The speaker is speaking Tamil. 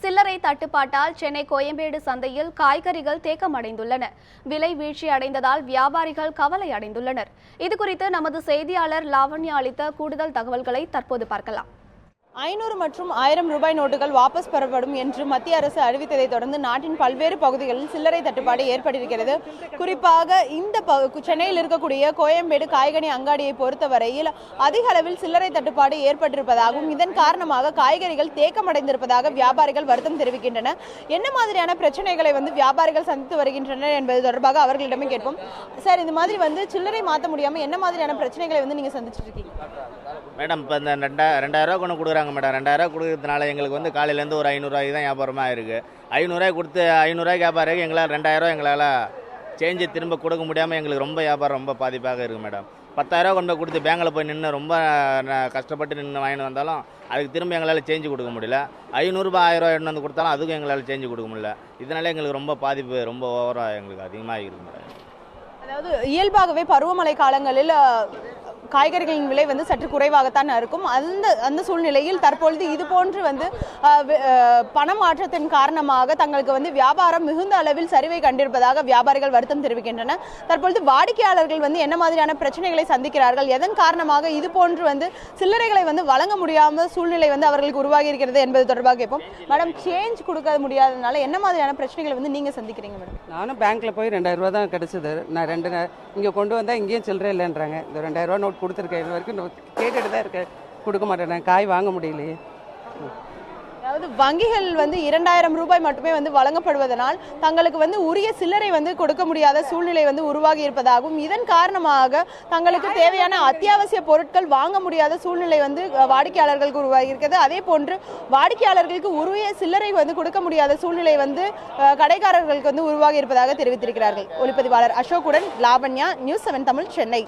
சில்லறை தட்டுப்பாட்டால் சென்னை கோயம்பேடு சந்தையில் காய்கறிகள் தேக்கமடைந்துள்ளன. விலை வீழ்ச்சி அடைந்ததால் வியாபாரிகள் கவலை அடைந்துள்ளனர். இதுகுறித்து நமது செய்தியாளர் லாவண்யா அளித்த கூடுதல் தகவல்களை தற்போது பார்க்கலாம். 500 மற்றும் 1000 ரூபாய் நோட்டுகள் வாபஸ் பெறப்படும் என்று மத்திய அரசு அறிவித்ததை தொடர்ந்து நாட்டின் பல்வேறு பகுதிகளில் சில்லறை தட்டுப்பாடு ஏற்பட்டிருக்கிறது. குறிப்பாக இந்த சென்னையில் இருக்கக்கூடிய கோயம்பேடு காய்கனி அங்காடியை பொறுத்தவரையில் அதிக அளவில் சில்லறை தட்டுப்பாடு ஏற்பட்டிருப்பதாகவும் இதன் காரணமாக காய்கறிகள் தேக்கமடைந்திருப்பதாக வியாபாரிகள் வருத்தம் தெரிவிக்கின்றனர். என்ன மாதிரியான பிரச்சனைகளை வியாபாரிகள் சந்தித்து வருகின்றனர் என்பது தொடர்பாக அவர்களிடமே கேட்போம். சார், இந்த மாதிரி சில்லறை மாற்ற முடியாமல் என்ன மாதிரியான பிரச்சனைகளை நீங்க சந்திச்சுட்டு இருக்கீங்க? மேடம், இப்போ இந்த 2000 கொண்டு கொடுக்குறாங்க மேடம். 2000 கொடுக்கறதுனால எங்களுக்கு காலையிலேருந்து ஒரு 500 ரூபாய்க்கு தான் வியாபாரமாக இருக்குது. 500 ரூபாய் கொடுத்து 500 ரூபாய்க்கு வியாபாரம் எங்களால் 2000 எங்களால் சேஞ்சு திரும்ப கொடுக்க முடியாமல் எங்களுக்கு ரொம்ப வியாபாரம் ரொம்ப பாதிப்பாக இருக்குது மேடம். 10,000 கொண்டு கொடுத்து பேங்கில் போய் நின்று ரொம்ப கஷ்டப்பட்டு நின்று வாங்கிட்டு வந்தாலும் அதுக்கு திரும்ப எங்களால் சேஞ்சு கொடுக்க முடியல. 500 ரூபாய் 1000 ரூபாய் எடுத்து வந்து கொடுத்தாலும் அதுக்கும் எங்களால் சேஞ்சு கொடுக்க முடியல. இதனால எங்களுக்கு ரொம்ப பாதிப்பு ரொம்ப ஓவராக எங்களுக்கு அதிகமாக இருக்குது மேடம். அதாவது இயல்பாகவே பருவமழை காலங்களில் காய்கறிகளின் விலை சற்று குறைவாகத்தான் இருக்கும். அந்த சூழ்நிலையில் தற்பொழுது இது போன்று பண மாற்றத்தின் காரணமாக தங்களுக்கு வியாபாரம் மிகுந்த அளவில் சரிவை கண்டிருப்பதாக வியாபாரிகள் வருத்தம் தெரிவிக்கின்றனர். தற்பொழுது வாடிக்கையாளர்கள் என்ன மாதிரியான பிரச்சனைகளை சந்திக்கிறார்கள், எதன் காரணமாக இது போன்று சில்லறைகளை வழங்க முடியாம சூழ்நிலை அவர்களுக்கு உருவாகி இருக்கிறது என்பது தொடர்பாக கேட்போம். மேடம், சேஞ்ச் கொடுக்க முடியாததுனால என்ன மாதிரியான பிரச்சனைகளை நீங்க சந்திக்கிறீங்க? மேடம், நானும் பேங்க்ல போய் 2000 ரூபா தான் கிடைச்சது. நான் இங்கே கொண்டு வந்தால் இங்கேயும் சில்லறை இல்லைன்றாங்க. இந்த 2000 ரூபா நோட் கொடுத்துருக்கேன். இது வரைக்கும் கேட்டுட்டு தான் இருக்கேன், கொடுக்க மாட்டேன். காய் வாங்க முடியலையே. அதாவது வங்கிகள் 2000 ரூபாய் மட்டுமே வழங்கப்படுவதனால் தங்களுக்கு உரிய சில்லறை கொடுக்க முடியாத சூழ்நிலை உருவாகி இருப்பதாகவும் இதன் காரணமாக தங்களுக்கு தேவையான அத்தியாவசிய பொருட்கள் வாங்க முடியாத சூழ்நிலை வாடிக்கையாளர்களுக்கு உருவாகி இருக்கிறது. அதே போன்று வாடிக்கையாளர்களுக்கு உரிய சில்லறை கொடுக்க முடியாத சூழ்நிலை கடைக்காரர்களுக்கு உருவாகி இருப்பதாக தெரிவித்திருக்கிறார்கள். ஒளிப்பதிவாளர் அசோக்குடன் லாவண்யா, நியூஸ் 7 தமிழ், சென்னை.